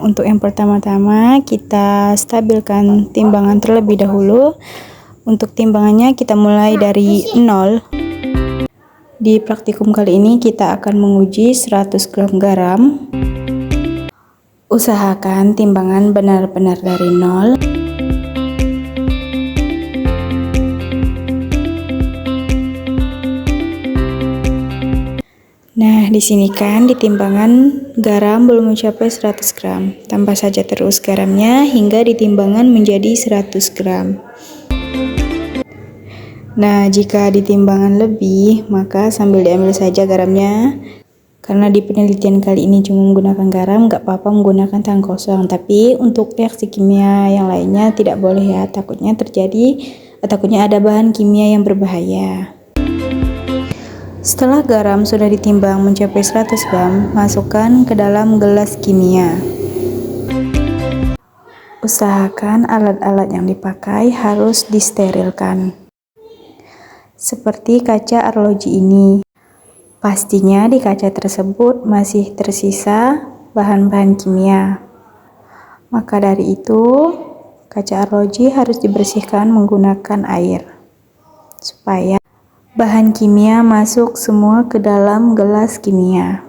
untuk yang pertama-tama kita stabilkan timbangan terlebih dahulu. Untuk timbangannya kita mulai dari 0. Di praktikum kali ini kita akan menguji 100 gram garam. Usahakan timbangan benar-benar dari 0. Nah, di sini kan di timbangan garam belum mencapai 100 gram. Tambah saja terus garamnya hingga di timbangan menjadi 100 gram. Nah, jika di timbangan lebih, maka sambil diambil saja garamnya. Karena di penelitian kali ini cuma menggunakan garam, nggak apa-apa menggunakan tangan kosong. Tapi untuk reaksi kimia yang lainnya tidak boleh ya, takutnya ada bahan kimia yang berbahaya. Setelah garam sudah ditimbang mencapai 100 gram, masukkan ke dalam gelas kimia. Usahakan alat-alat yang dipakai harus disterilkan. Seperti kaca arloji ini. Pastinya di kaca tersebut masih tersisa bahan-bahan kimia. Maka dari itu, kaca arloji harus dibersihkan menggunakan air. Supaya bahan kimia masuk semua ke dalam gelas kimia.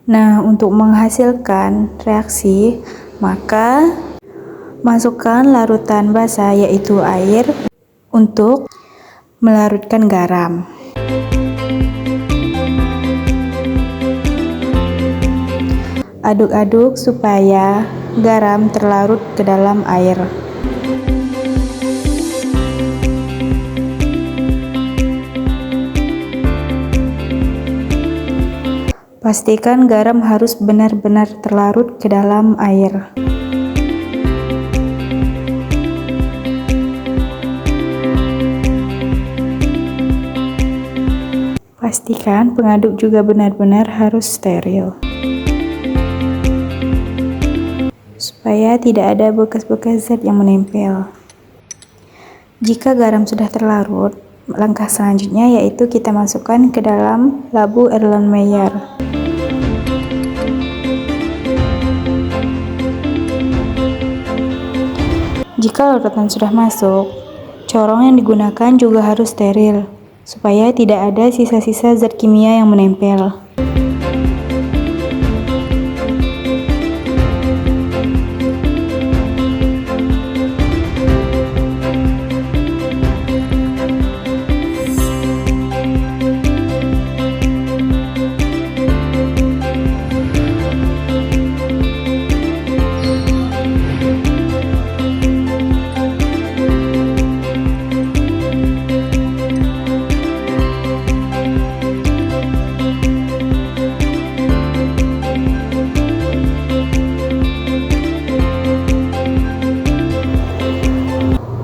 Nah, untuk menghasilkan reaksi, maka masukkan larutan basah yaitu air untuk melarutkan garam. Aduk-aduk supaya garam terlarut ke dalam air. Pastikan garam harus benar-benar terlarut ke dalam air. Pastikan pengaduk juga benar-benar harus steril. Supaya tidak ada bekas-bekas zat yang menempel. Jika garam sudah terlarut, langkah selanjutnya yaitu kita masukkan ke dalam labu Erlenmeyer. Jika larutan sudah masuk, corong yang digunakan juga harus steril, supaya tidak ada sisa-sisa zat kimia yang menempel.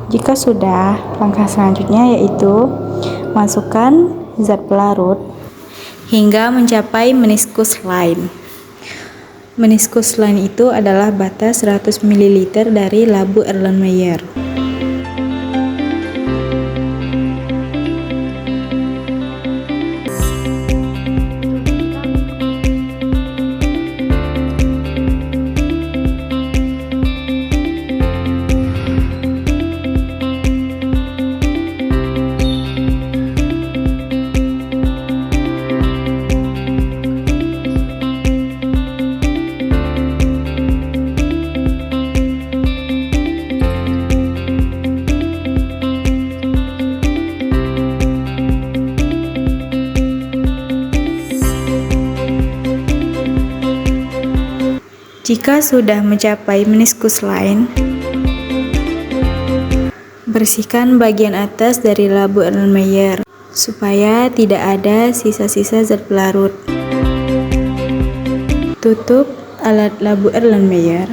Jika sudah, langkah selanjutnya yaitu masukkan zat pelarut hingga mencapai meniskus line. Meniskus line itu adalah batas 100 ml dari labu Erlenmeyer. Jika sudah mencapai meniskus line, bersihkan bagian atas dari labu Erlenmeyer supaya tidak ada sisa-sisa zat pelarut. Tutup alat labu Erlenmeyer,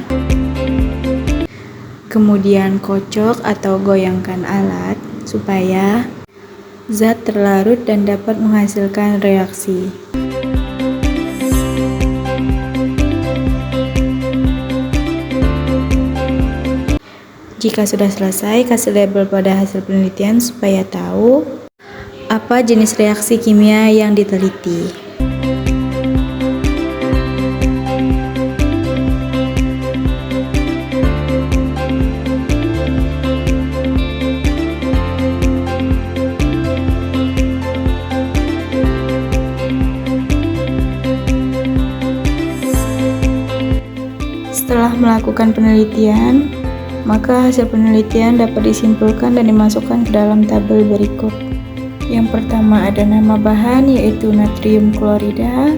kemudian kocok atau goyangkan alat supaya zat terlarut dan dapat menghasilkan reaksi. Jika sudah selesai, kasih label pada hasil penelitian supaya tahu apa jenis reaksi kimia yang diteliti. melakukan penelitian, maka hasil penelitian dapat disimpulkan dan dimasukkan ke dalam tabel berikut. Yang pertama ada nama bahan yaitu natrium klorida.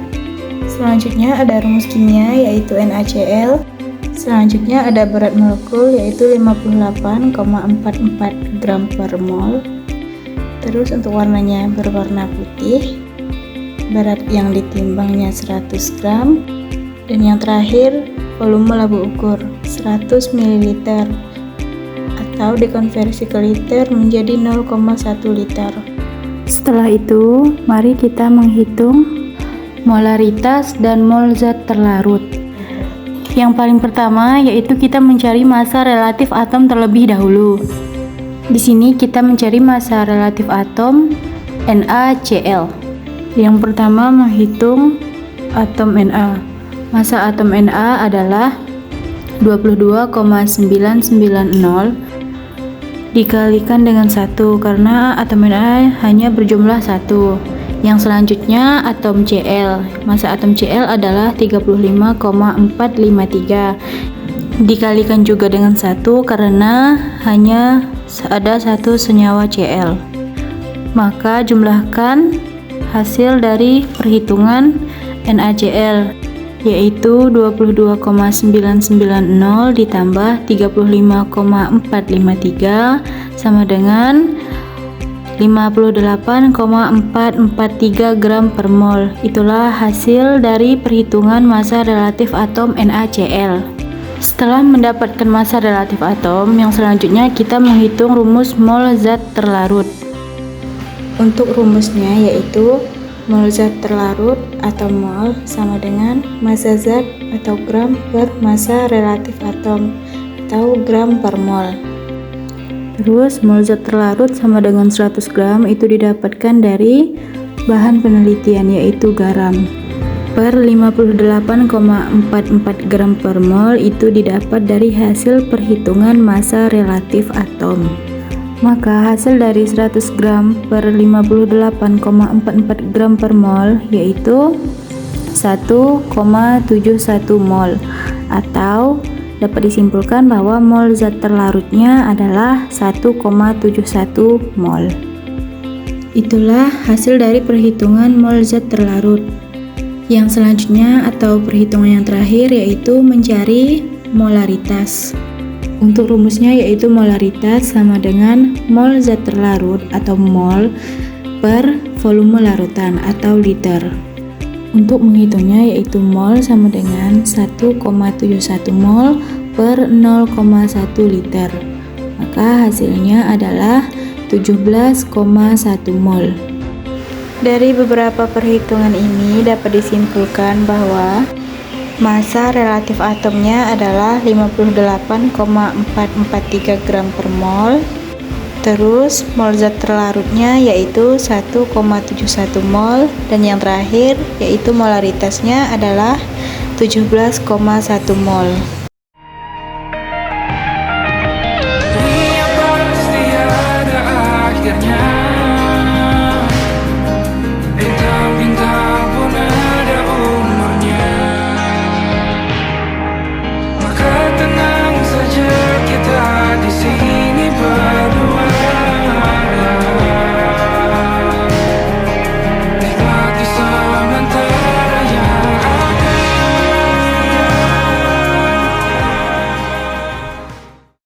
Selanjutnya ada rumus kimia yaitu NaCl. Selanjutnya ada berat molekul yaitu 58,44 gram per mol. Terus untuk warnanya berwarna putih. Berat yang ditimbangnya 100 gram. Dan yang terakhir volume labu ukur 100 ml atau dikonversi ke liter menjadi 0,1 liter. Setelah itu, mari kita menghitung molaritas dan mol zat terlarut. Yang paling pertama yaitu kita mencari massa relatif atom terlebih dahulu. Di sini kita mencari massa relatif atom NaCl. Yang pertama menghitung atom Na. Massa atom Na adalah 22,990 dikalikan dengan 1 karena atom Na hanya berjumlah 1. Yang selanjutnya atom Cl. Massa atom Cl adalah 35,453 dikalikan juga dengan 1 karena hanya ada satu senyawa Cl. Maka jumlahkan hasil dari perhitungan NaCl yaitu 22,990 ditambah 35,453 sama dengan 58,443 gram per mol. Itulah hasil dari perhitungan massa relatif atom NaCl. Setelah mendapatkan massa relatif atom, yang selanjutnya kita menghitung rumus mol zat terlarut. Untuk rumusnya yaitu mol zat terlarut atau mol sama dengan massa zat atau gram per massa relatif atom atau gram per mol. Terus mol zat terlarut sama dengan 100 gram itu didapatkan dari bahan penelitian yaitu garam. Per 58,44 gram per mol itu didapat dari hasil perhitungan massa relatif atom. Maka hasil dari 100 gram per 58,44 gram per mol yaitu 1,71 mol atau dapat disimpulkan bahwa mol zat terlarutnya adalah 1,71 mol. Itulah hasil dari perhitungan mol zat terlarut. Yang selanjutnya atau perhitungan yang terakhir yaitu mencari molaritas. Untuk rumusnya yaitu molaritas sama dengan mol zat terlarut atau mol per volume larutan atau liter. Untuk menghitungnya yaitu mol sama dengan 1,71 mol per 0,1 liter. Maka hasilnya adalah 17,1 mol. Dari beberapa perhitungan ini dapat disimpulkan bahwa massa relatif atomnya adalah 58,443 gram per mol. Terus mol zat terlarutnya yaitu 1,71 mol dan yang terakhir yaitu molaritasnya adalah 17,1 mol.